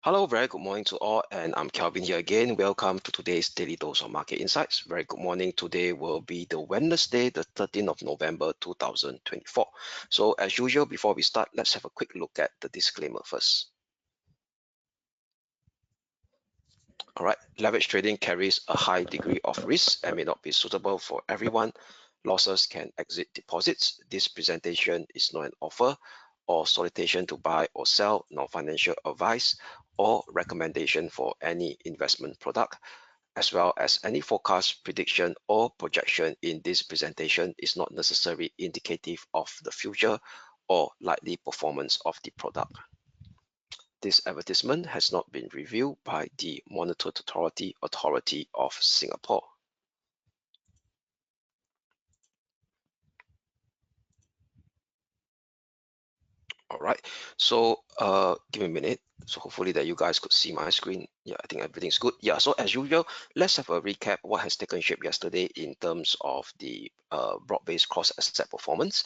Hello, very good morning to all, and I'm Kelvin here again. Welcome to today's Daily Dose of Market Insights. Very good morning. Today will be the Wednesday, the 13th of November, 2024. So as usual, before we start, let's have a quick look at the disclaimer first. All right, leverage trading carries a high degree of risk and may not be suitable for everyone. Losses can exceed deposits. This presentation is not an offer or solicitation to buy or sell, nor financial advice or recommendation for any investment product, as well as any forecast, prediction, or projection in this presentation is not necessarily indicative of the future or likely performance of the product. This advertisement has not been reviewed by the Monetary Authority of Singapore. All right, so give me a minute. So hopefully that you guys could see my screen. Yeah, I think everything's good. Yeah, so as usual, let's have a recap what has taken shape yesterday in terms of the broad-based cross-asset performance,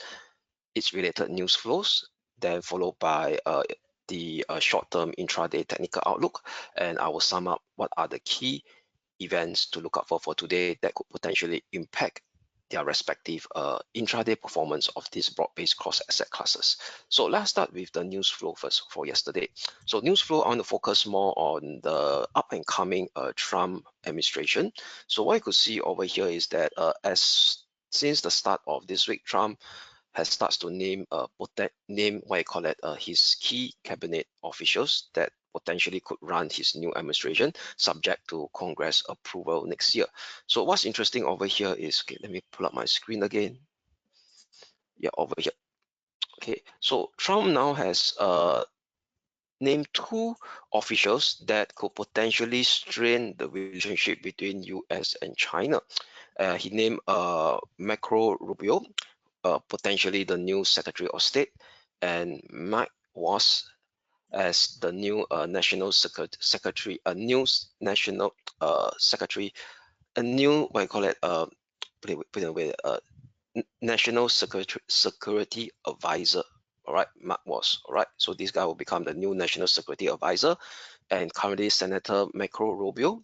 its related news flows, then followed by the short-term intraday technical outlook, and I will sum up what are the key events to look out for today that could potentially impact their respective intraday performance of these broad-based cross-asset classes. So let's start with the news flow first for yesterday. So news flow, I want to focus more on the up-and-coming Trump administration. So what you could see over here is that since the start of this week, Trump has starts to name his key cabinet officials that potentially could run his new administration subject to Congress approval next year. So what's interesting over here is, okay, let me pull up my screen again. Yeah, over here. Okay, so Trump now has named two officials that could potentially strain the relationship between US and China. He named Marco Rubio, potentially the new Secretary of State, and Mike Waltz as the new national secretary, a new national secretary, a new what you call it, put it away, national security advisor. All right, Mark Waltz. All right, so this guy will become the new national security advisor, and currently Senator Marco Rubio,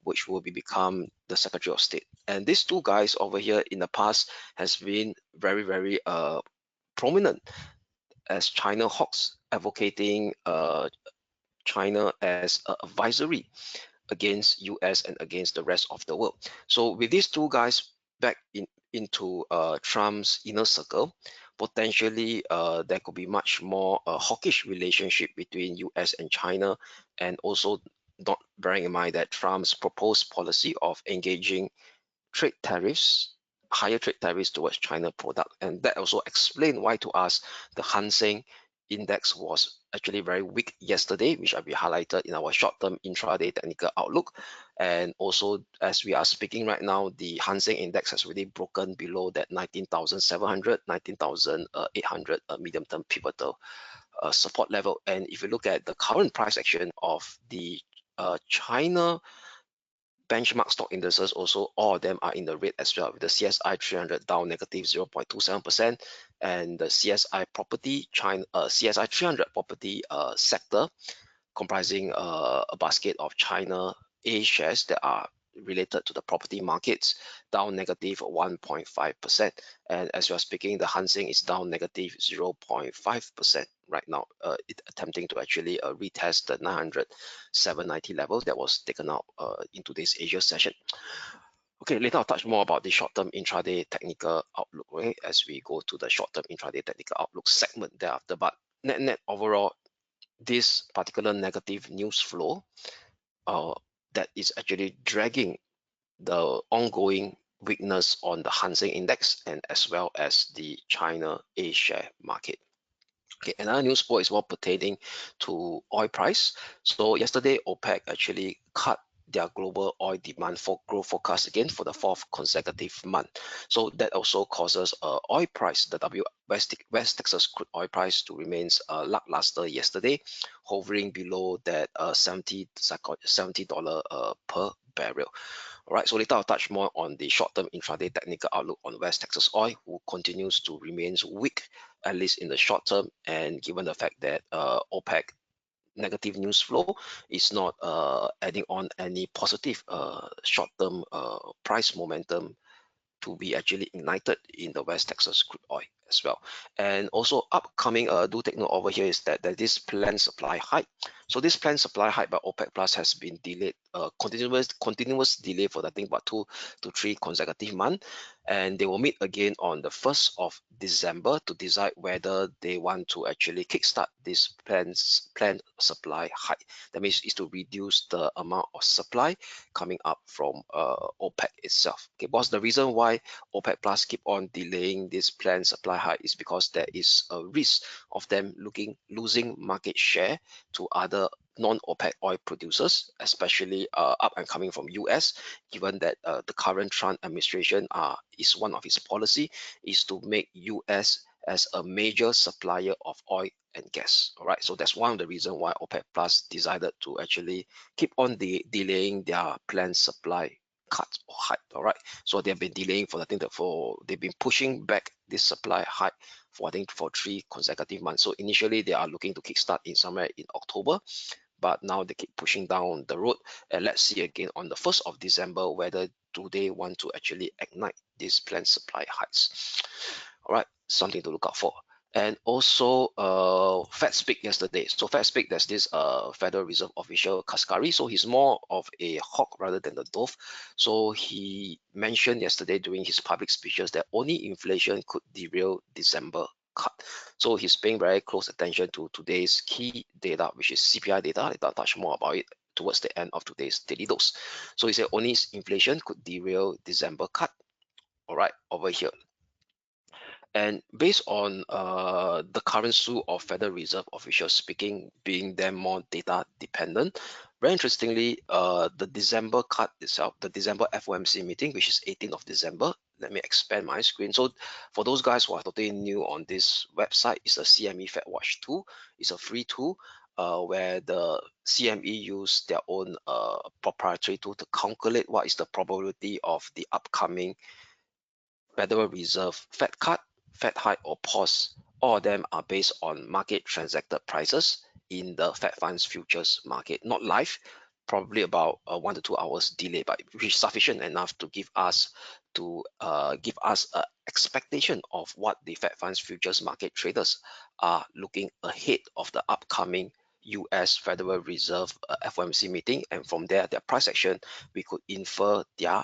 which will become the Secretary of State. And these two guys over here in the past has been very, very prominent as China hawks, advocating China as an advisory against US and against the rest of the world. So with these two guys back into Trump's inner circle, potentially there could be much more hawkish relationship between US and China, and also not bearing in mind that Trump's proposed policy of engaging trade tariffs, higher trade tariffs towards China product. And that also explained why to us the Hang Seng index was actually very weak yesterday, which will be highlighted in our short-term intraday technical outlook. And also, as we are speaking right now, the Hang Seng index has already broken below that 19,700, 19,800 medium-term pivotal support level. And if you look at the current price action of the China benchmark stock indices, also all of them are in the red as well, with the CSI 300 down negative 0.27%, and the CSI property China CSI 300 property sector, comprising a basket of China A shares that are related to the property markets, down negative 1.5%. And as we are speaking, the Hang Seng is down negative 0.5% right now, attempting to actually retest the 900 790 level that was taken out in today's Asia session. Okay, later I'll touch more about the short-term intraday technical outlook, right, as we go to the short-term intraday technical outlook segment thereafter. But net overall, this particular negative news flow that is actually dragging the ongoing weakness on the Hang Seng index and as well as the China A share market. Okay, another news flow is more pertaining to oil price. So yesterday, OPEC actually cut their global oil demand for growth forecast again for the fourth consecutive month. So that also causes oil price, the West Texas crude oil price, to remain lackluster yesterday, hovering below that $70 per barrel. All right, so later I'll touch more on the short-term intraday technical outlook on West Texas oil, who continues to remain weak, at least in the short term, and given the fact that OPEC negative news flow is not adding on any positive short-term price momentum to be actually ignited in the West Texas crude oil as well. And also upcoming, do take note over here is that this planned supply hike. So this planned supply hike by OPEC Plus has been delayed, continuous delay for I think about 2 to 3 consecutive months, and they will meet again on the 1st of December to decide whether they want to actually kickstart this planned supply hike. That means is to reduce the amount of supply coming up from OPEC itself. Okay, what's the reason why OPEC Plus keep on delaying this planned supply hike is because there is a risk of them losing market share to other non-OPEC oil producers, especially up and coming from US, given that the current Trump administration is one of its policy is to make US as a major supplier of oil and gas. All right, so that's one of the reasons why OPEC Plus decided to actually keep on delaying their planned supply cut or hike. All right, so they've been delaying for I think that they've been pushing back this supply hike for I think for 3 consecutive months. So initially they are looking to kickstart in somewhere in October, but now they keep pushing down the road. And let's see again on the 1st of December whether do they want to actually ignite these planned supply hikes. All right, something to look out for. And also Fed speak yesterday. So Fed speak, there's this Federal Reserve official Kaskari. So he's more of a hawk rather than the dove. So he mentioned yesterday during his public speeches that only inflation could derail December cut. So he's paying very close attention to today's key data, which is CPI data. I'll touch more about it towards the end of today's daily dose. So he said only inflation could derail December cut. All right, over here. And based on the current slew of Federal Reserve officials speaking, being them more data dependent, very interestingly, the December cut itself, the December FOMC meeting, which is 18th of December. Let me expand my screen. So for those guys who are totally new on this website, it's a CME Fed Watch tool. It's a free tool where the CME use their own proprietary tool to calculate what is the probability of the upcoming Federal Reserve Fed cut, Fed hike or pause. All of them are based on market transacted prices in the Fed funds futures market, not live, probably about 1 to 2 hours delay, but which is sufficient enough to give us an expectation of what the Fed funds futures market traders are looking ahead of the upcoming US Federal Reserve FOMC meeting, and from there, their price action, we could infer their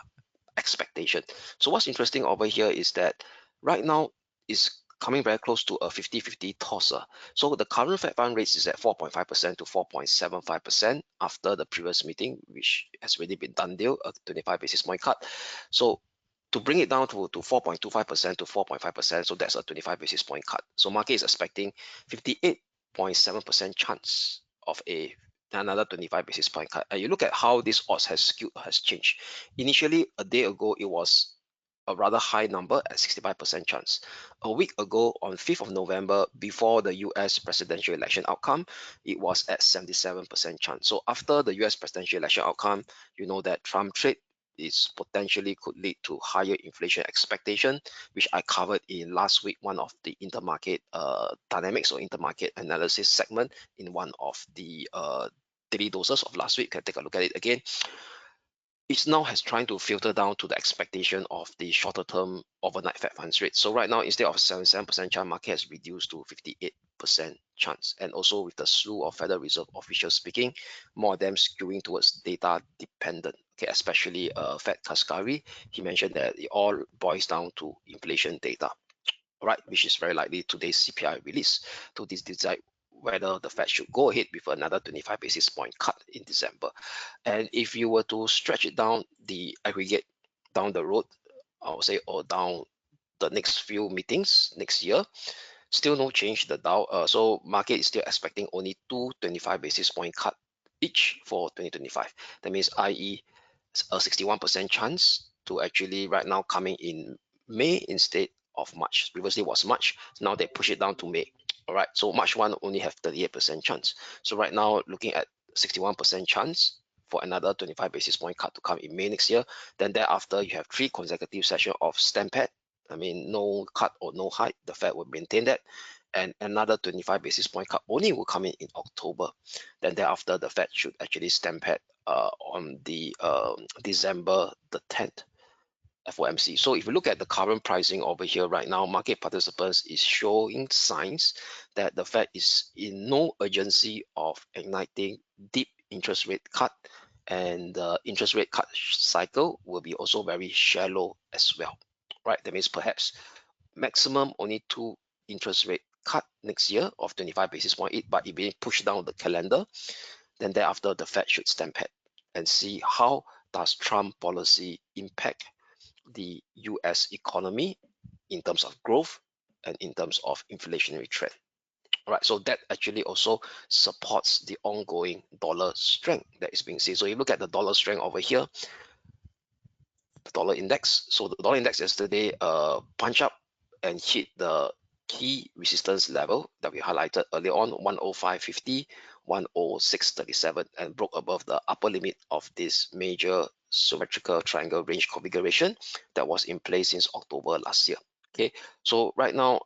expectation. So what's interesting over here is that right now is coming very close to a 50-50 tosser. So the current Fed fund rate is at 4.5% to 4.75% after the previous meeting, which has already been done deal, a 25 basis point cut. So to bring it down to 4.25% to 4.5%, so that's a 25 basis point cut. So market is expecting 58.7% chance of another 25 basis point cut. And you look at how this odds has changed. Initially, a day ago, it was a rather high number at 65% chance. A week ago, on 5th of November, before the US presidential election outcome, it was at 77% chance. So after the US presidential election outcome, you know that Trump trade is potentially could lead to higher inflation expectation, which I covered in last week, one of the intermarket dynamics or intermarket analysis segment in one of the daily doses of last week. You can take a look at it again. It's now has trying to filter down to the expectation of the shorter term overnight Fed funds rate. So right now, instead of 77% chance, market has reduced to 58% chance. And also with the slew of Federal Reserve officials speaking, more of them skewing towards data dependent. Okay, especially Fed Kaskari, he mentioned that it all boils down to inflation data. All right, which is very likely today's CPI release to decide whether the Fed should go ahead with another 25 basis point cut in December. And if you were to stretch it down, the aggregate down the road, I would say, or down the next few meetings next year, still no change. The Dow, so market is still expecting only 25 basis point cut each for 2025. That means, i.e., a 61% chance to actually right now coming in May instead of March. Previously was March, now they push it down to May. All right, so March 1 only have 38% chance. So right now looking at 61% chance for another 25 basis point cut to come in May next year. Then thereafter you have 3 consecutive sessions of stampede. I mean, no cut or no hike, the Fed will maintain that. and another 25 basis point cut only will come in October. Then thereafter, the Fed should actually stamp it on the December the 10th. FOMC. So if you look at the current pricing over here right now, market participants is showing signs that the Fed is in no urgency of igniting deep interest rate cut, and the interest rate cut cycle will be also very shallow as well, right? That means perhaps maximum only 2 interest rate cut next year of 25 basis point, but it being pushed down the calendar. Then thereafter, the Fed should stamp it and see how does Trump policy impact the US economy in terms of growth and in terms of inflationary trend. All right, so that actually also supports the ongoing dollar strength that is being seen. So you look at the dollar strength over here, the dollar index. So the dollar index yesterday punch up and hit the key resistance level that we highlighted earlier on, 105.50, 106.37, and broke above the upper limit of this major symmetrical triangle range configuration that was in place since October last year. Okay, so right now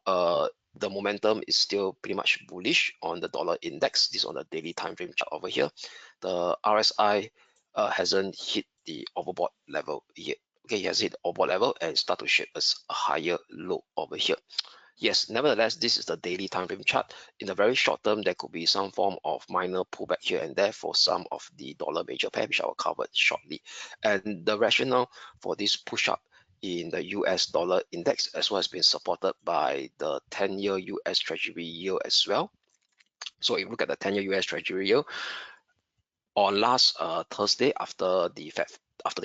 the momentum is still pretty much bullish on the dollar index. This is on the daily time frame chart over here. The RSI hasn't hit the overbought level yet. Okay, it has hit the overbought level and start to shape as a higher low over here. Yes, nevertheless, this is the daily time frame chart. In the very short term, there could be some form of minor pullback here and there for some of the dollar major pair, which I will cover shortly. And the rationale for this push up in the US dollar index as well has been supported by the 10-year US Treasury yield as well. So if you look at the 10-year US Treasury yield, on last Thursday, after the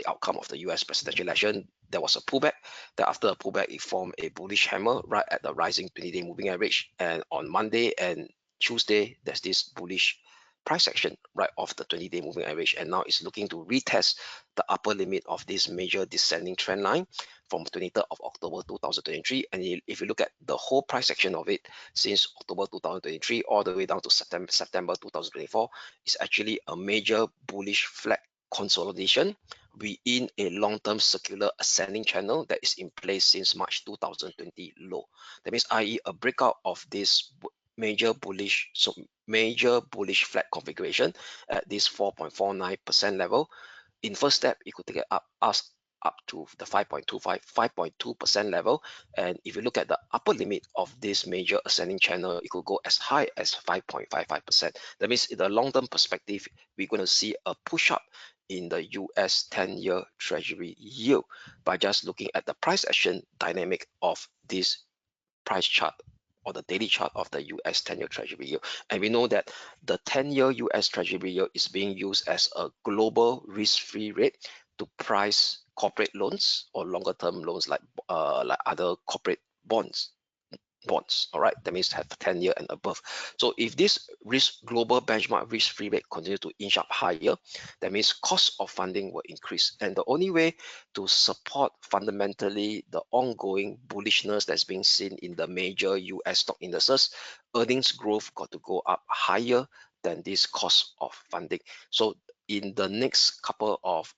outcome of the US presidential election, there was a pullback. Then after a pullback, it formed a bullish hammer right at the rising 20-day moving average. And on Monday and Tuesday, there's this bullish price action right off the 20-day moving average, and now it's looking to retest the upper limit of this major descending trend line from 23rd of October 2023. And if you look at the whole price action of it since October 2023 all the way down to September 2024, is actually a major bullish flag consolidation within a long-term circular ascending channel that is in place since March 2020 low. That means, i.e., a breakout of this major bullish flag configuration at this 4.49% level. In first step, it could take it up to the 5.2% level, and if you look at the upper limit of this major ascending channel, it could go as high as 5.55%. That means in the long-term perspective, we're going to see a push up in the US 10-year Treasury yield by just looking at the price action dynamic of this price chart or the daily chart of the US 10-year Treasury yield. And we know that the 10-year US Treasury yield is being used as a global risk-free rate to price corporate loans or longer term loans like other corporate bonds. All right, that means have 10-year and above. So if this global benchmark risk-free rate continue to inch up higher, that means cost of funding will increase. And the only way to support fundamentally the ongoing bullishness that's being seen in the major US stock indices, earnings growth got to go up higher than this cost of funding. So in the next couple of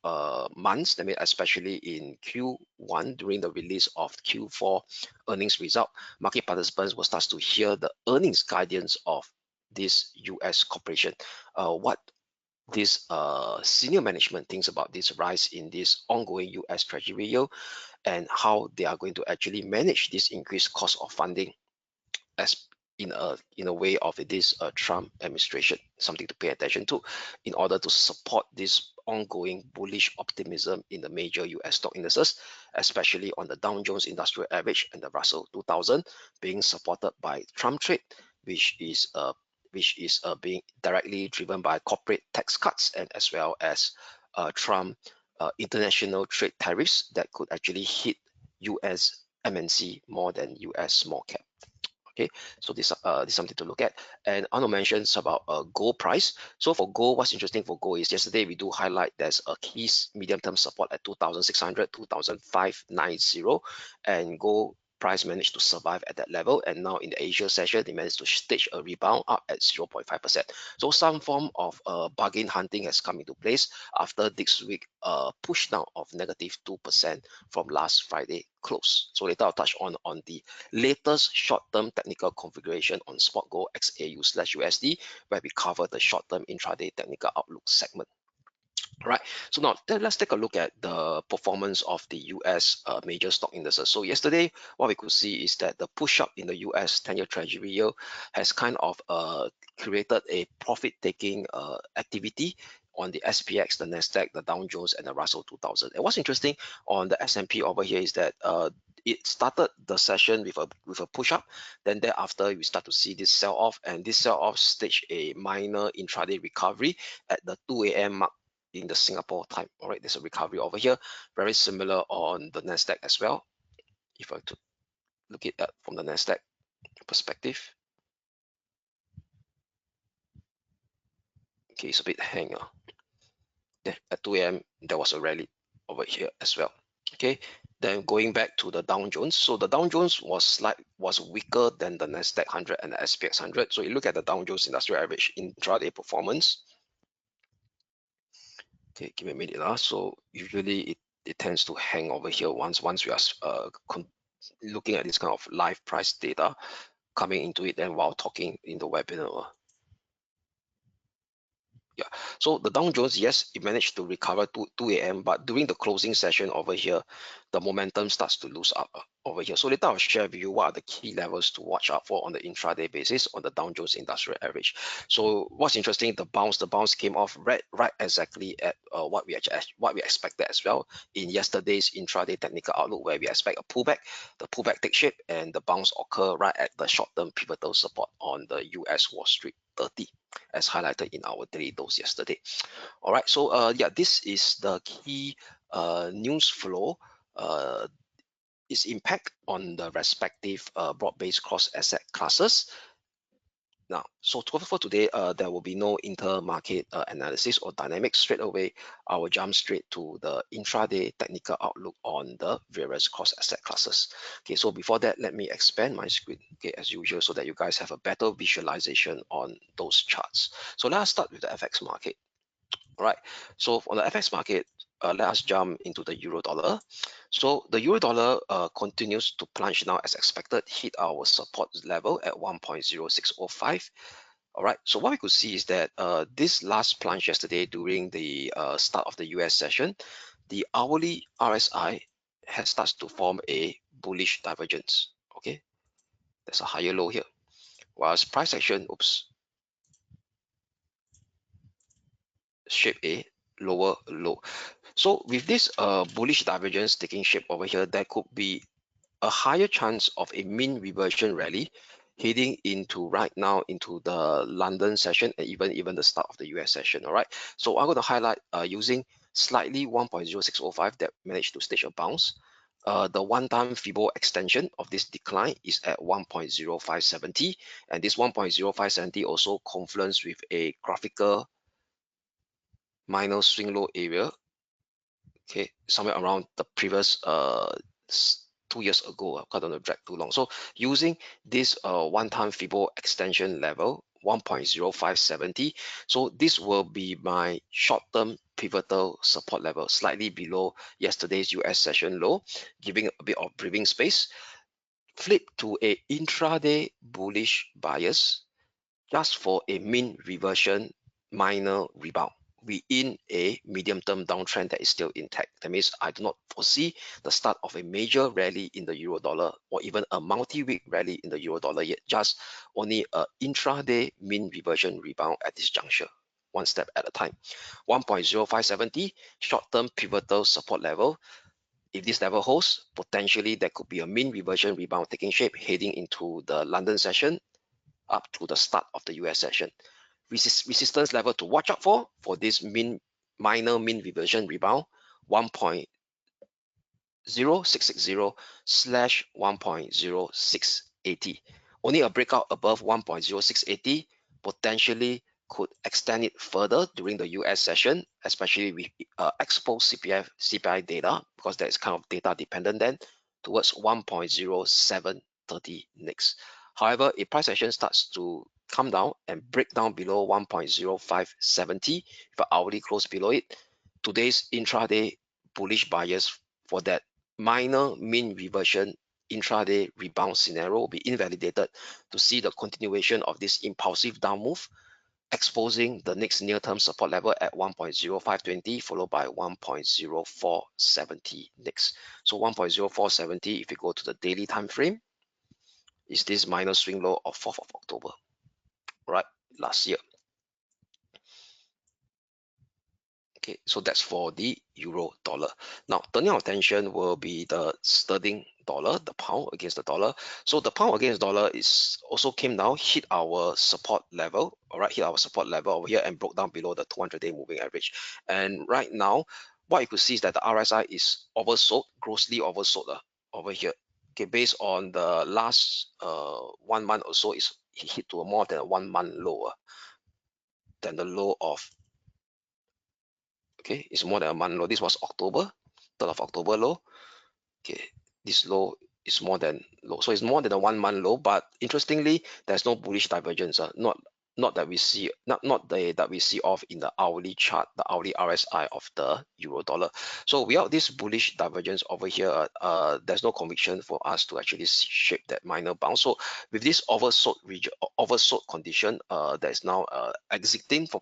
months, I mean, especially in Q1 during the release of Q4 earnings result, market participants will start to hear the earnings guidance of this US corporation. What this senior management thinks about this rise in this ongoing US Treasury yield and how they are going to actually manage this increased cost of funding as in a way of this Trump administration, something to pay attention to in order to support this ongoing bullish optimism in the major US stock indices, especially on the Dow Jones Industrial Average and the Russell 2000 being supported by Trump trade, which is being directly driven by corporate tax cuts and as well as Trump international trade tariffs that could actually hit US MNC more than US small cap. Okay, so this is something to look at. And Arno mentions about gold price. So for gold, what's interesting for gold is yesterday we do highlight there's a key medium-term support at 2,600, 2,590, and gold price managed to survive at that level, and now in the Asia session, it managed to stage a rebound up at 0.5%. So some form of bargain hunting has come into place after this week push down of -2% from last Friday close. So later I'll touch on the latest short-term technical configuration on spot gold XAU/USD, where we cover the short-term intraday technical outlook segment. Right. So now let's take a look at the performance of the US major stock indices. So yesterday, what we could see is that the push up in the US 10-year Treasury yield has kind of created a profit-taking activity on the SPX, the Nasdaq, the Dow Jones, and the Russell 2000. And what's interesting on the S&P over here is that it started the session with a push up. Then thereafter, we start to see this sell off, and this sell off stage a minor intraday recovery at the 2 a.m. mark in the Singapore time. All right, there's a recovery over here, very similar on the Nasdaq as well. If I were to look at that from the Nasdaq perspective, okay, it's a bit hanger. Then at 2 a.m. there was a rally over here as well. Okay, then going back to the Dow Jones, so the Dow Jones was weaker than the Nasdaq 100 and the SPX 100. So you look at the Dow Jones Industrial Average intraday performance. Okay, give me a minute. So usually it tends to hang over here once we are looking at this kind of live price data coming into it and while talking in the webinar. Yeah, so the Dow Jones, yes, it managed to recover to 2 a.m., but during the closing session over here, the momentum starts to lose up over here. So later I'll share with you what are the key levels to watch out for on the intraday basis on the Dow Jones Industrial Average. So what's interesting, the bounce came off right exactly at what we expected as well in yesterday's intraday technical outlook, where we expect a pullback. The pullback takes shape and the bounce occur right at the short-term pivotal support on the US Wall Street 30, as highlighted in our daily dose yesterday. All right, so yeah, this is the key news flow, its impact on the respective broad-based cross-asset classes. Now, so for today, there will be no inter-market analysis or dynamics. Straight away, I will jump straight to the intraday technical outlook on the various cross-asset classes. Okay, so before that, let me expand my screen, okay, as usual, so that you guys have a better visualization on those charts. So let us start with the FX market. All right, so on the FX market, let us jump into the euro dollar. So the euro dollar continues to plunge now as expected, hit our support level at 1.0605. All right, so what we could see is that this last plunge yesterday during the start of the US session, the hourly RSI has started to form a bullish divergence. Okay, there's a higher low here, whilst price action, shape a lower low. So with this bullish divergence taking shape over here, there could be a higher chance of a mean reversion rally heading into right now into the London session and even the start of the US session. All right, so I'm going to highlight using slightly 1.0605 that managed to stage a bounce. The one-time Fibo extension of this decline is at 1.0570, and this 1.0570 also confluence with a graphical minor swing low area, okay, somewhere around the previous 2 years ago. I don't want to drag too long. So using this one-time Fibo extension level 1.0570, so this will be my short-term pivotal support level, slightly below yesterday's US session low, giving a bit of breathing space. Flip to a intraday bullish bias just for a mean reversion minor rebound within a medium-term downtrend that is still intact. That means I do not foresee the start of a major rally in the euro dollar or even a multi-week rally in the euro dollar yet, just only a intraday mean reversion rebound at this juncture, one step at a time. 1.0570 short-term pivotal support level. If this level holds, potentially there could be a mean reversion rebound taking shape heading into the London session up to the start of the US session. Resistance level to watch out for this minor mean reversion rebound, 1.0660/1.0680. Only a breakout above 1.0680 potentially could extend it further during the US session, especially with exposed CPI data, because that is kind of data dependent then. towards 1.0730 next. However, if price action starts to come down and break down below 1.0570, if hourly close below it, today's intraday bullish bias for that minor mean reversion intraday rebound scenario will be invalidated to see the continuation of this impulsive down move, exposing the next near-term support level at 1.0520 followed by 1.0470 next. So 1.0470, if you go to the daily time frame, is this minor swing low of 4th of October, right, last year. Okay, so that's for the euro dollar. Now, turning our attention will be the sterling dollar, the pound against the dollar. So the pound against dollar is also came down, hit our support level, all right, hit our support level over here and broke down below the 200-day moving average. And right now, what you could see is that the RSI is oversold, grossly oversold over here. Okay, based on the last 1 month or so, is hit to a more than a 1 month lower than the low of, okay, it's more than a month low. This was October, 3rd of October low. Okay, this low is more than low, so it's more than a 1 month low. But interestingly, there's no bullish divergence, not that we see, that we see off in the hourly chart, the hourly RSI of the euro dollar. So without this bullish divergence over here, there's no conviction for us to actually shape that minor bounce. So with this oversold region, oversold condition, that is now exiting from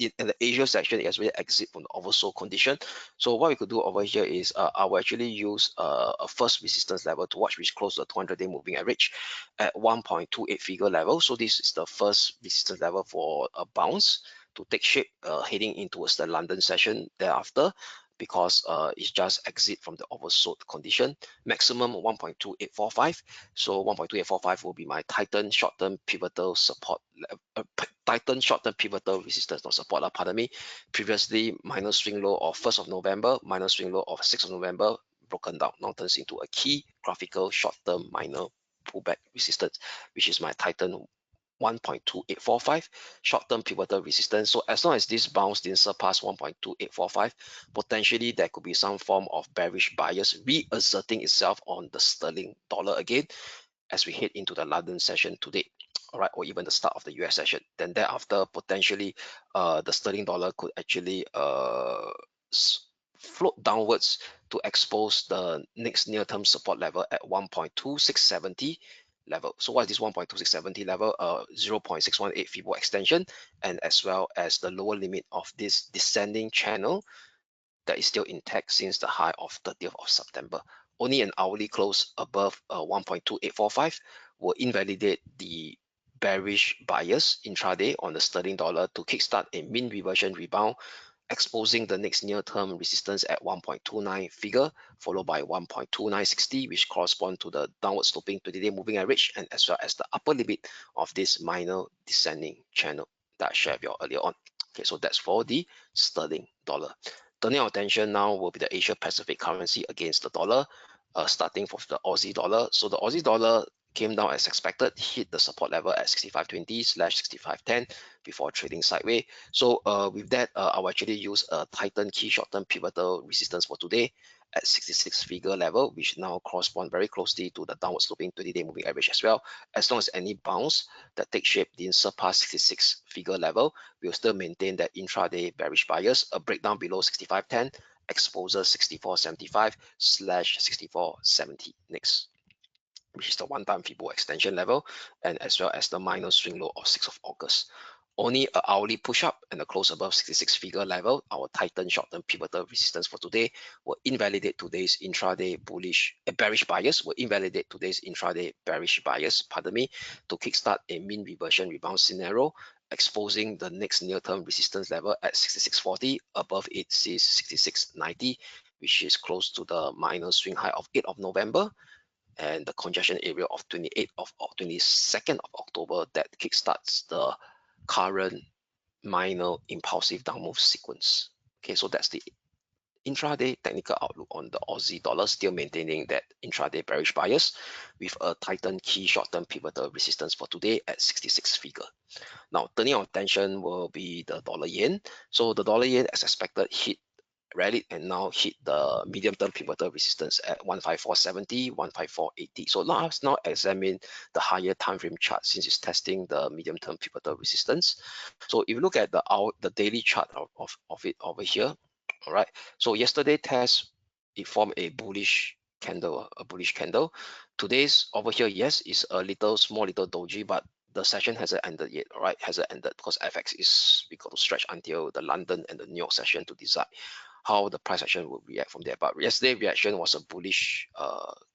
in the Asia section, it has really exit from the oversold condition. So what we could do over here is I will actually use a first resistance level to watch, which close to the 200-day moving average at 1.28 figure level. So this is the first resistance level for a bounce to take shape heading in towards the London session thereafter, because it's just exit from the oversold condition. Maximum 1.2845. So 1.2845 will be my Titan short-term pivotal support, Titan short-term pivotal resistance, not support, pardon me. Previously, minor swing low of 1st of November, minor swing low of 6th of November, broken down, now turns into a key graphical short-term minor pullback resistance, which is my Titan 1.2845 short-term pivotal resistance. So as long as this bounce didn't surpass 1.2845, potentially there could be some form of bearish bias reasserting itself on the sterling dollar again as we head into the London session today, all right, or even the start of the US session. Then thereafter, potentially the sterling dollar could actually float downwards to expose the next near-term support level at 1.2670 level. So what is this 1.2670 level? 0.618 Fibo extension, and as well as the lower limit of this descending channel that is still intact since the high of 30th of September. Only an hourly close above 1.2845 will invalidate the bearish bias intraday on the sterling dollar to kickstart a mean reversion rebound, exposing the next near-term resistance at 1.29 figure, followed by 1.2960, which correspond to the downward sloping 20-day moving average, and as well as the upper limit of this minor descending channel that I shared with you earlier on. Okay, so that's for the sterling dollar. Turning our attention now will be the Asia Pacific currency against the dollar, starting from the Aussie dollar. So the Aussie dollar came down as expected, hit the support level at 65.20/65.10 before trading sideways. So with that, I'll actually use a Titan key short-term pivotal resistance for today at 66 figure level, which now correspond very closely to the downward sloping 20-day moving average as well. As long as any bounce that takes shape didn't surpass 66 figure level, we'll still maintain that intraday bearish bias. A breakdown below 65.10 exposes 64.75/64.70 next, which is the one-time Fibo extension level, and as well as the minor swing low of 6th of August. Only a hourly push-up and a close above 66 figure level, our Titan short-term pivotal resistance for today, will invalidate today's intraday bearish bias, pardon me, to kickstart a mean reversion rebound scenario, exposing the next near-term resistance level at 66.40. Above it sees 66.90, which is close to the minor swing high of 8th of November and the congestion area of 22nd of October that kickstarts the current minor impulsive down move sequence. Okay, so that's the intraday technical outlook on the Aussie dollar, still maintaining that intraday bearish bias with a Titan key short-term pivotal resistance for today at 66 figure. Now, turning our attention will be the dollar yen. So the dollar yen, as expected, hit rallied and now hit the medium-term pivotal resistance at 15470, 15480. So let's now examine the higher time frame chart since it's testing the medium-term pivotal resistance. So if you look at the daily chart of it over here, all right. So yesterday test, it formed a bullish candle, Today's over here, yes, is a small little doji, but the session hasn't ended yet, all right? Hasn't ended because FX is, we got to stretch until the London and the New York session to decide how the price action will react from there. But yesterday reaction was a bullish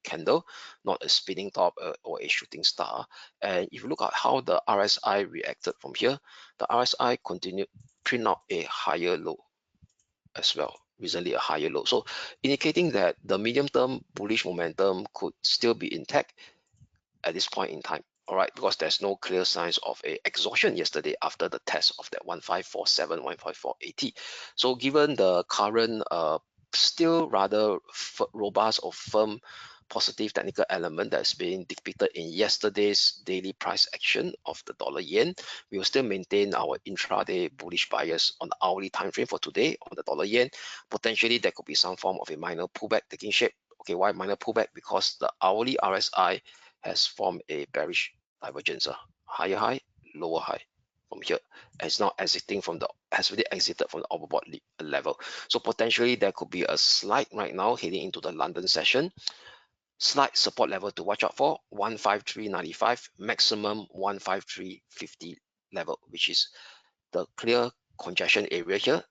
candle, not a spinning top or a shooting star. And if you look at how the RSI reacted from here, the RSI continued print out a higher low as well, recently a higher low. So indicating that the medium term bullish momentum could still be intact at this point in time. All right, because there's no clear signs of a exhaustion yesterday after the test of that 1547, 15480. So given the current still rather robust or firm positive technical element that's being depicted in yesterday's daily price action of the dollar yen, we will still maintain our intraday bullish bias on the hourly time frame for today on the dollar yen. Potentially there could be some form of a minor pullback taking shape. Okay, why minor pullback? Because the hourly RSI has formed a bearish divergence, higher high, lower high from here. And it's not exiting from the, has already exited from the overbought level. So potentially there could be a slide right now heading into the London session. Slight support level to watch out for, 153.95, maximum 153.50 level, which is the clear congestion area here.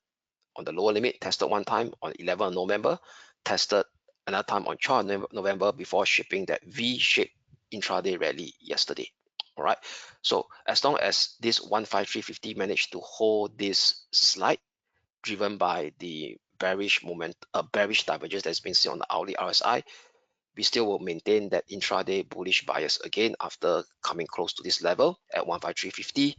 On the lower limit, tested one time on 11 November, tested another time on 12 November before shipping that V-shaped intraday rally yesterday. All right. So as long as this 153.50 managed to hold this slide, driven by the bearish divergence that's been seen on the hourly RSI, we still will maintain that intraday bullish bias again after coming close to this level at 153.50.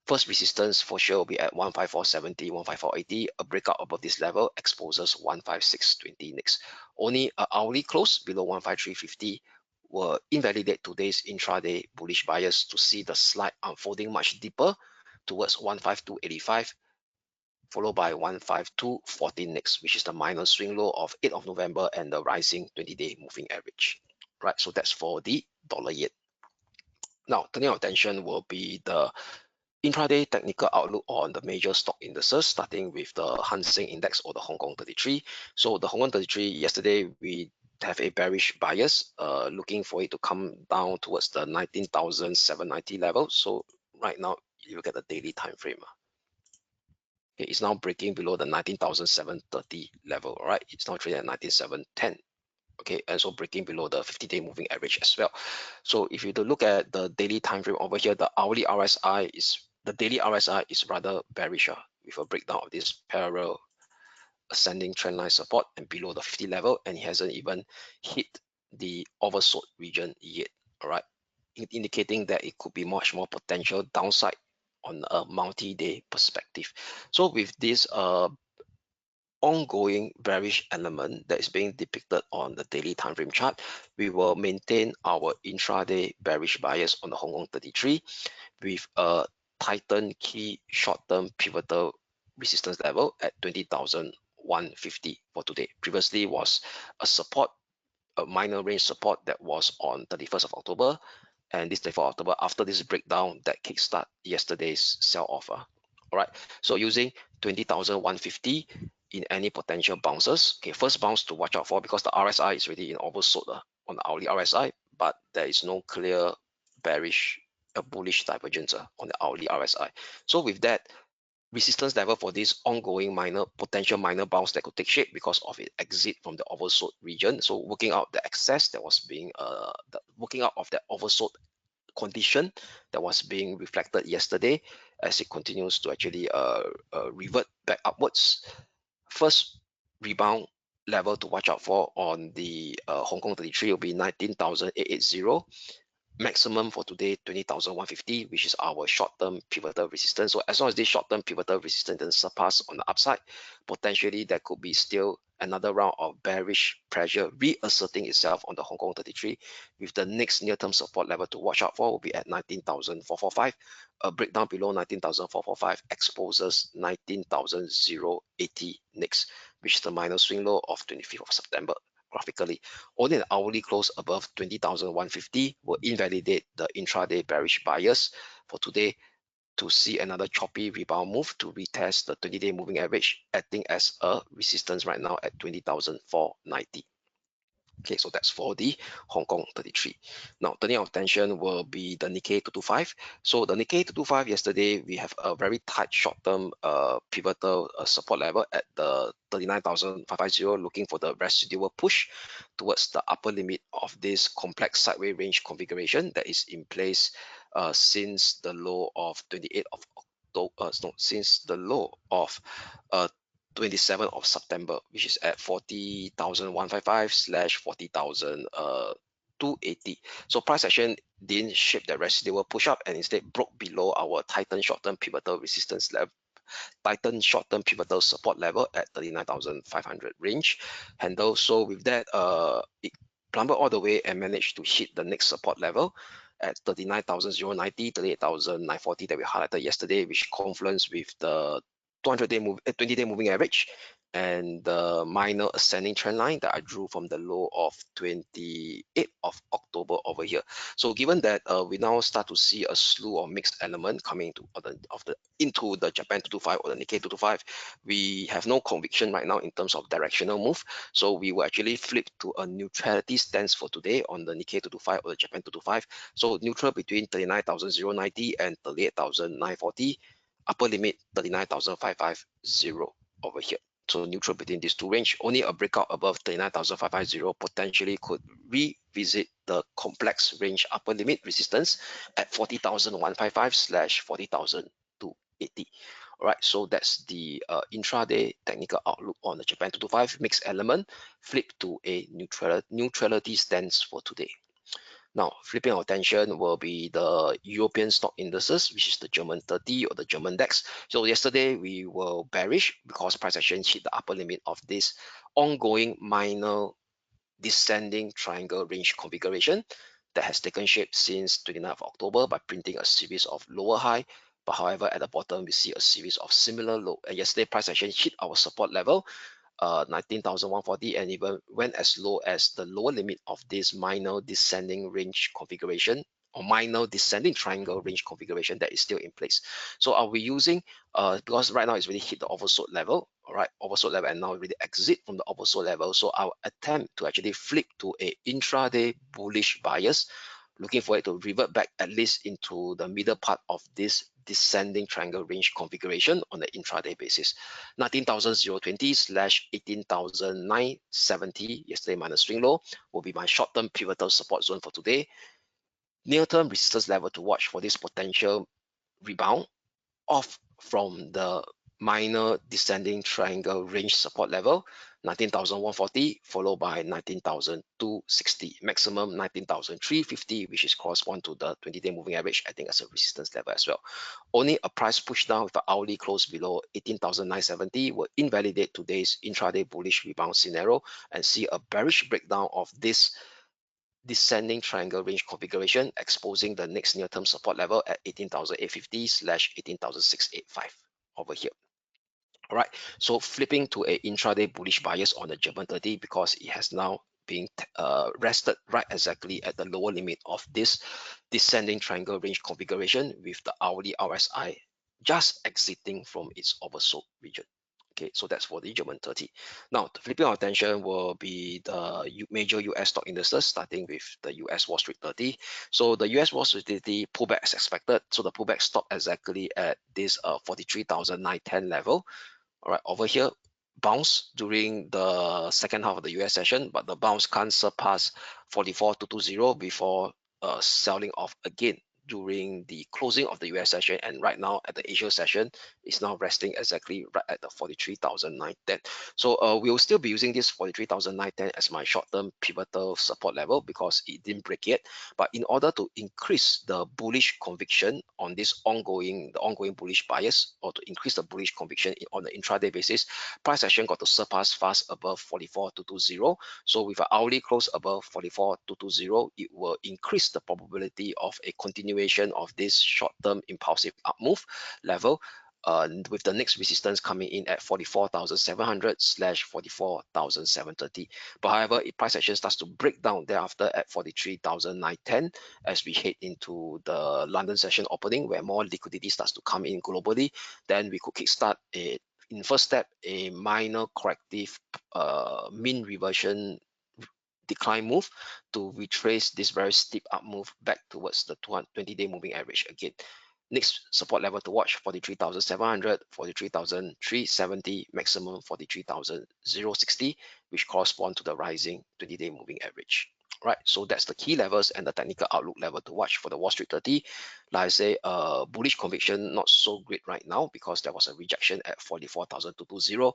First resistance for sure will be at 15470, 15480. A breakout above this level exposes 15620 next. Only an hourly close below 15350 will invalidate today's intraday bullish bias to see the slide unfolding much deeper towards 15285, followed by 15214 next, which is the minor swing low of 8th of November and the rising 20-day moving average. Right, so that's for the dollar yen. Now, turning our attention will be the intraday technical outlook on the major stock indices, starting with the Hang Seng Index or the Hong Kong 33. So the Hong Kong 33, yesterday we have a bearish bias, looking for it to come down towards the 19,790 level. So right now, you look at the daily time frame. Okay, it's now breaking below the 19,730 level. All right, it's now trading at 19,710. Okay, and so breaking below the 50-day moving average as well. So if you look at the daily time frame over here, the hourly RSI is, the daily RSI is rather bearish with a breakdown of this parallel ascending trend line support and below the 50 level, and it hasn't even hit the oversold region yet. All right, indicating that it could be much more potential downside on a multi-day perspective. So with this ongoing bearish element that is being depicted on the daily time frame chart, we will maintain our intraday bearish bias on the Hong Kong 33 with a tightened key short-term pivotal resistance level at 20,150 for today. Previously was a support, a minor range support that was on 31st of October, and this 31st of October, after this breakdown that kickstart yesterday's sell offer. All right, so using 20,150 in any potential bounces. Okay, first bounce to watch out for, because the RSI is already in oversold on the hourly RSI, but there is no clear bearish, bullish divergence on the hourly RSI. So with that, resistance level for this ongoing potential minor bounce that could take shape because of it exit from the oversold region. So working out the excess that was being working out of that oversold condition that was being reflected yesterday, as it continues to actually revert back upwards. First rebound level to watch out for on the Hong Kong 33 will be 19,880. Maximum for today 20,150, which is our short-term pivotal resistance. So as long as this short-term pivotal resistance doesn't surpass on the upside, potentially there could be still another round of bearish pressure reasserting itself on the Hong Kong 33, with the next near-term support level to watch out for will be at 19,445. A breakdown below 19,445 exposes 19,080 next. which is the minor swing low of 25th of September. Graphically, only an hourly close above 20,150 will invalidate the intraday bearish bias for today to see another choppy rebound move to retest the 20-day moving average, acting as a resistance right now at 20,490. Okay, so that's for the Hong Kong 33. Now, turning our attention will be the Nikkei 225. So the Nikkei 225 yesterday, we have a very tight short-term pivotal support level at the 39,550, looking for the residual push towards the upper limit of this complex sideways range configuration that is in place since the low of 28th of October, no, since the low of 27th of September, which is at 40,155 slash 40,280. So price action didn't shape the residual push up and instead broke below our tightened short-term pivotal resistance level, tightened short-term pivotal support level at 39,500 range handle. So with that, it plummeted all the way and managed to hit the next support level at 39,090, 38,940 that we highlighted yesterday, which confluence with the 200-day 20-day moving average and the minor ascending trend line that I drew from the low of 28th of October over here. So given that we now start to see a slew of mixed element coming into the Japan 225 or the Nikkei 225, we have no conviction right now in terms of directional move. So we will actually flip to a neutrality stance for today on the Nikkei 225 or the Japan 225. So neutral between 39,090 and 38,940. Upper limit 39,550 over here. So neutral between these two range. Only a breakout above 39,550 potentially could revisit the complex range upper limit resistance at 40,155 slash 40,280. All right, so that's the intraday technical outlook on the Japan 225 mixed element, flip to a neutrality stance for today. Now, flipping our attention will be the European stock indices, which is the German 30 or the German DAX. So yesterday we were bearish because price action hit the upper limit of this ongoing minor descending triangle range configuration that has taken shape since 29th of October by printing a series of lower high. But however, at the bottom, we see a series of similar low. And yesterday, price action hit our support level 19,140 and even went as low as the lower limit of this minor descending range configuration or minor descending triangle range configuration that is still in place. So are we using because right now it's really hit the oversold level, all right, oversold level, and now really exit from the oversold level. So our attempt to actually flip to a intraday bullish bias, looking for it to revert back at least into the middle part of this descending triangle range configuration on the intraday basis. 19,020 slash 18,970 yesterday minus swing low will be my short-term pivotal support zone for today. Near-term resistance level to watch for this potential rebound off from the minor descending triangle range support level 19,140 followed by 19,260, maximum 19,350, which is correspond to the 20-day moving average, I think as a resistance level as well. Only a price push down with an hourly close below 18,970 will invalidate today's intraday bullish rebound scenario and see a bearish breakdown of this descending triangle range configuration, exposing the next near-term support level at 18,850 slash 18,685 over here. All right, so flipping to a intraday bullish bias on the German 30 because it has now been rested right exactly at the lower limit of this descending triangle range configuration with the hourly RSI just exiting from its oversold region. Okay, so that's for the German 30. Now, flipping our attention will be the major US stock indices, starting with the US Wall Street 30. So the US Wall Street 30 pullback as expected. So the pullback stopped exactly at this 43,910 level. All right, over here, bounce during the second half of the US session, but the bounce can't surpass 44,220 before selling off again during the closing of the US session, and right now at the Asia session is now resting exactly right at the 43,910. So we will still be using this 43,910 as my short-term pivotal support level because it didn't break yet. But in order to increase the bullish conviction on this ongoing bullish bias, or to increase the bullish conviction on the intraday basis, price action got to surpass fast above 44,220. So with an hourly close above 44,220, it will increase the probability of a continuation of this short-term impulsive up move level with the next resistance coming in at 44,700 / 44,730. But however, if price action starts to break down thereafter at 43,910 as we head into the London session opening, where more liquidity starts to come in globally, then we could kickstart in first step a minor corrective mean reversion decline move to retrace this very steep up move back towards the 20-day moving average again. Next support level to watch: 43,700, 43,370, maximum 43,060, which correspond to the rising 20-day moving average. Right, so that's the key levels and the technical outlook level to watch for the Wall Street 30. Like I say, bullish conviction not so great right now because there was a rejection at 44,220,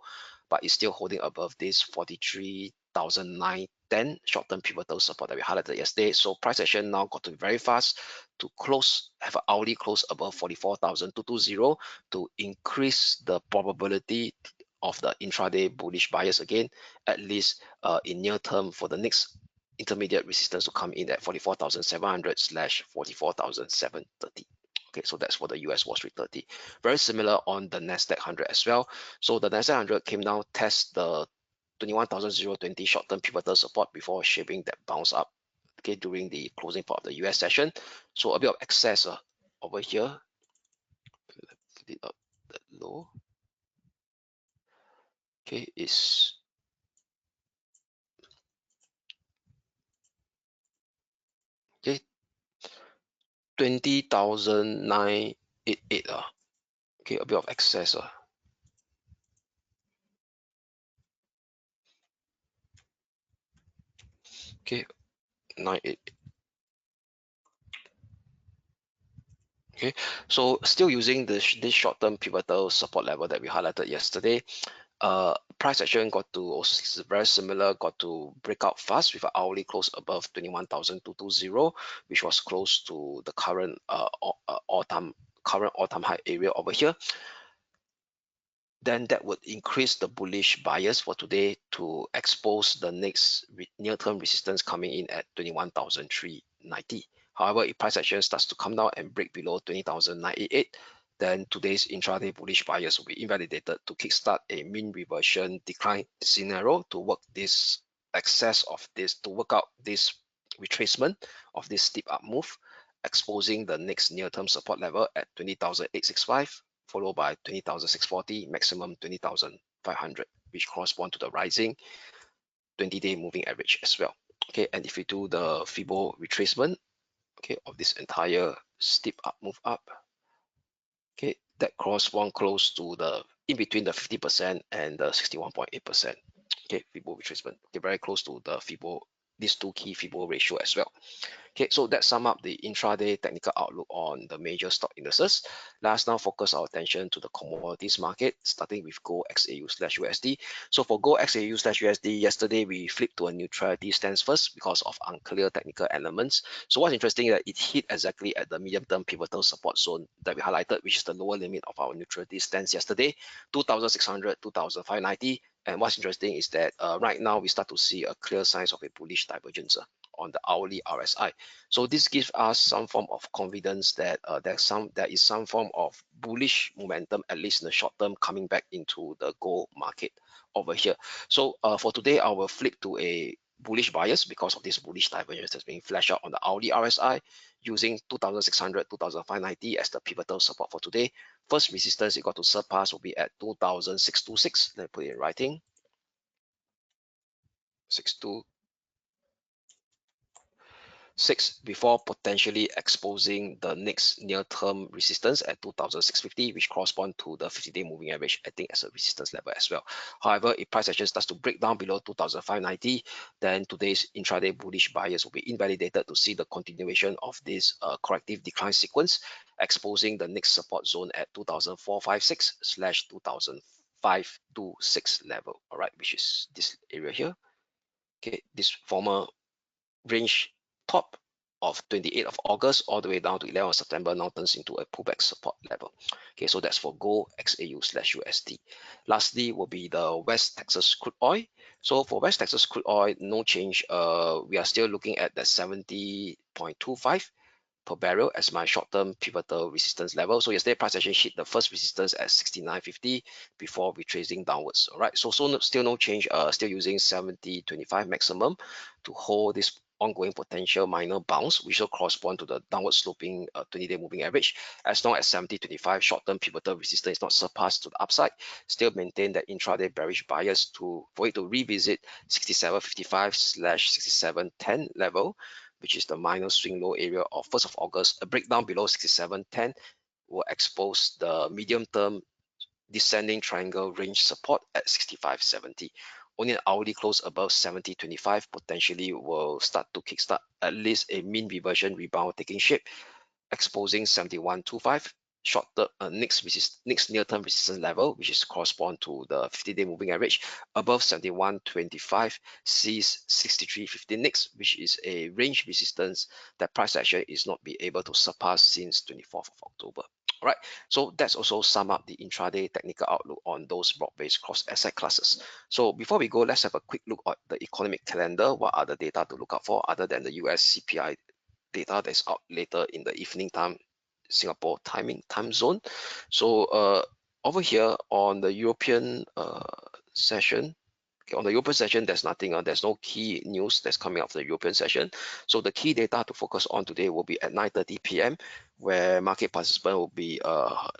but it's still holding above this 43,910 short-term pivotal support that we highlighted yesterday. So price action now got to be very fast to close, have an hourly close above 44,220 to increase the probability of the intraday bullish bias again, at least in near term, for the next intermediate resistance to come in at 44,700 / 44,730. Okay, so that's for the US Wall Street 30. Very similar on the Nasdaq 100 as well. So the Nasdaq 100 came down, test the 21,020 short-term pivotal support before shaping that bounce up, okay, during the closing part of the US session. So a bit of excess over here. Put it up that low. Okay, is okay 20,988. Okay, a bit of excess. Okay, 98. Okay, so still using this short-term pivotal support level that we highlighted yesterday. Price action got to very similar, got to break out fast with an hourly close above 21,220, which was close to the current all-time high area over here. Then that would increase the bullish bias for today to expose the next near-term resistance coming in at 21,390. However, if price action starts to come down and break below 20,988, then today's intraday bullish bias will be invalidated to kickstart a mean reversion decline scenario to work this excess of this, to work out this retracement of this steep up move, exposing the next near-term support level at 20,865, followed by 20,640, maximum 20,500, which correspond to the rising 20-day moving average as well. Okay, and if we do the Fibo retracement, okay, of this entire steep up move up, okay, that corresponds close to the in between the 50% and the 61.8%. Okay, Fibo retracement, okay, very close to the Fibo, these two key Fibo ratio as well. Okay, so that sum up the intraday technical outlook on the major stock indices. Let's now focus our attention to the commodities market, starting with gold XAU/USD. So for gold XAU/USD, yesterday we flipped to a neutrality stance first because of unclear technical elements. So what's interesting is that it hit exactly at the medium-term pivotal support zone that we highlighted, which is the lower limit of our neutrality stance yesterday, 2,600, 2,590. And what's interesting is that right now we start to see a clear signs of a bullish divergence on the hourly RSI. So this gives us some form of confidence that there is some form of bullish momentum, at least in the short term, coming back into the gold market over here. So for today, I will flip to a bullish bias because of this bullish divergence that's being flashed out on the hourly RSI, using 2,600, 2,590 as the pivotal support for today. First resistance it got to surpass will be at 2,626. Let me put it in writing. 6 before potentially exposing the next near-term resistance at 2,650, which correspond to the 50-day moving average, I think, as a resistance level as well. However, if price action starts to break down below 2,590, then today's intraday bullish bias will be invalidated to see the continuation of this corrective decline sequence, exposing the next support zone at 2,456 / 2,526 level, all right, which is this area here. Okay, this former range top of 28th of August all the way down to 11th of September now turns into a pullback support level. Okay, so that's for gold XAU/USD. Lastly will be the West Texas crude oil. So for West Texas crude oil, no change. We are still looking at the 70.25 per barrel as my short-term pivotal resistance level. So yesterday price action hit the first resistance at 69.50 before retracing downwards. All right, so still no change. Still using 70.25 maximum to hold this ongoing potential minor bounce, which will correspond to the downward sloping 20-day moving average. As long as 70.25 short-term pivotal resistance is not surpassed to the upside, still maintain that intraday bearish bias for it to revisit 67.55/67.10 level, which is the minor swing low area of 1st of August. A breakdown below 67.10 will expose the medium-term descending triangle range support at 65.70. Only an hourly close above 70.25 potentially will start to kickstart at least a mean reversion rebound taking shape, exposing 71.25 short term next near-term resistance level, which is correspond to the 50-day moving average. Above 71.25 sees 63.15 next, which is a range resistance that price action is not be able to surpass since 24th of October. All right, so that's also sum up the intraday technical outlook on those broad-based cross asset classes. So before we go, let's have a quick look at the economic calendar. What are the data to look out for other than the US CPI data that's out later in the evening time, Singapore time zone? So over here on the European session, okay, on the European session, there's nothing. There's no key news that's coming out of the European session. So the key data to focus on today will be at 9:30 p.m., where market participants will be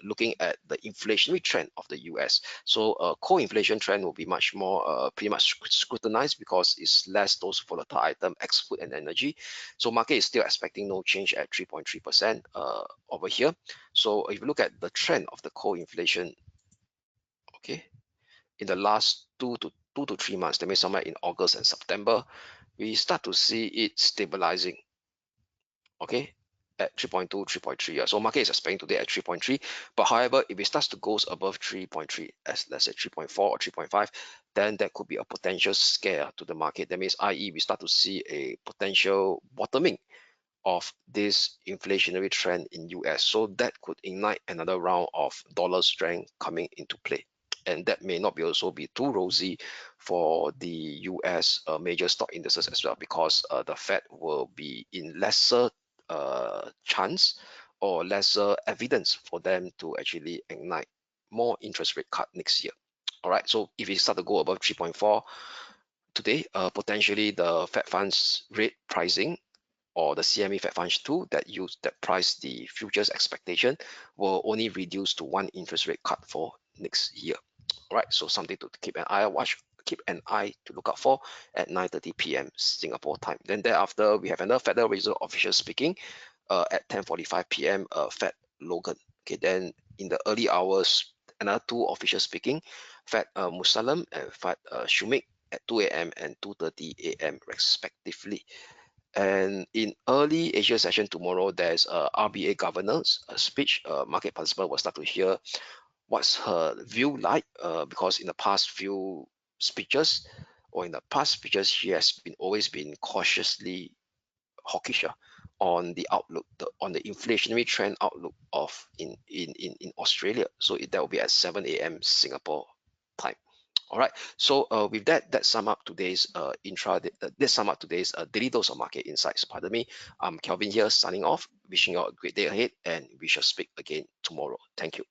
looking at the inflationary trend of the US. So core inflation trend will be much more pretty much scrutinized because it's less those volatile items, ex food and energy. So market is still expecting no change at 3.3% over here. So if you look at the trend of the core inflation, okay, in the last 2 to 3 months, that means somewhere in August and September, we start to see it stabilizing, okay, at 3.2, 3.3. So market is expecting today at 3.3. But however, if it starts to go above 3.3, as let's say 3.4 or 3.5, then there could be a potential scare to the market. That means, i.e., we start to see a potential bottoming of this inflationary trend in US. So that could ignite another round of dollar strength coming into play. And that may not be also be too rosy for the US major stock indices as well, because the Fed will be in lesser chance or lesser evidence for them to actually ignite more interest rate cut next year. All right, so if it start to go above 3.4 today, potentially the Fed funds rate pricing or the CME Fed Funds 2 that price the futures expectation will only reduce to one interest rate cut for next year. All right, so something to keep an eye to look out for at 9:30 p.m. Singapore time. Then thereafter, we have another Federal Reserve official speaking at 10:45 p.m. Fed Logan. Okay, then in the early hours, another two officials speaking, Fed Musalem and Fed Shumik at 2 a.m. and 2:30 a.m. respectively. And in early Asia session tomorrow, there's a RBA governor's speech. Market participant will start to hear what's her view like, because in the past few speeches or in the past speeches, she has always been cautiously hawkish on the outlook, on the inflationary trend outlook of in Australia. So that will be at 7 a.m. Singapore time. All right. So with that sum up today's daily dose of market insights. Pardon me. I'm Kelvin here signing off. Wishing you all a great day ahead, and we shall speak again tomorrow. Thank you.